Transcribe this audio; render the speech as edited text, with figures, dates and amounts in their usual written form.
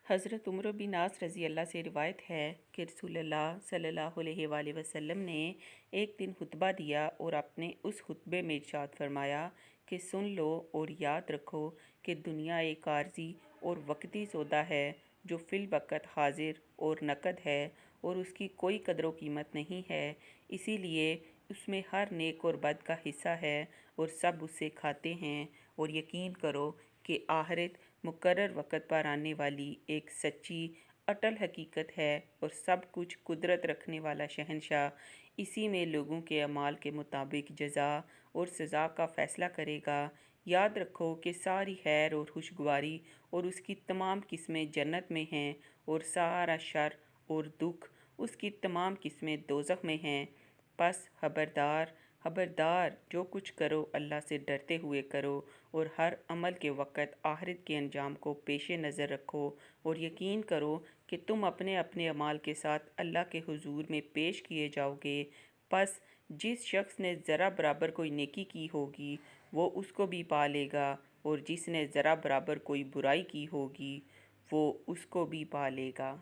حضرت عمر بن عاص رضی اللہ سے روایت ہے کہ رسول اللہ صلی اللہ علیہ وآلہ وسلم نے ایک دن خطبہ دیا اور اپنے اس خطبے میں ارشاد فرمایا کہ سن لو اور یاد رکھو کہ دنیا ایک عارضی اور وقتی سودا ہے جو فی الوقت حاضر اور نقد ہے اور اس کی کوئی قدر و قیمت نہیں ہے، اسی لیے اس میں ہر نیک اور بد کا حصہ ہے اور سب اس سے کھاتے ہیں، اور یقین کرو کہ آخرت مقرر وقت پر آنے والی ایک سچی اٹل حقیقت ہے اور سب کچھ قدرت رکھنے والا شہنشاہ اسی میں لوگوں کے اعمال کے مطابق جزا اور سزا کا فیصلہ کرے گا۔ یاد رکھو کہ ساری خیر اور خوشگواری اور اس کی تمام قسمیں جنت میں ہیں، اور سارا شر اور دکھ اس کی تمام قسمیں دوزخ میں ہیں۔ پس خبردار خبردار، جو کچھ کرو اللہ سے ڈرتے ہوئے کرو، اور ہر عمل کے وقت آخرت کے انجام کو پیش نظر رکھو، اور یقین کرو کہ تم اپنے اپنے اعمال کے ساتھ اللہ کے حضور میں پیش کیے جاؤ گے۔ پس جس شخص نے ذرہ برابر کوئی نیکی کی ہوگی وہ اس کو بھی پا لے گا، اور جس نے ذرہ برابر کوئی برائی کی ہوگی وہ اس کو بھی پا لے گا۔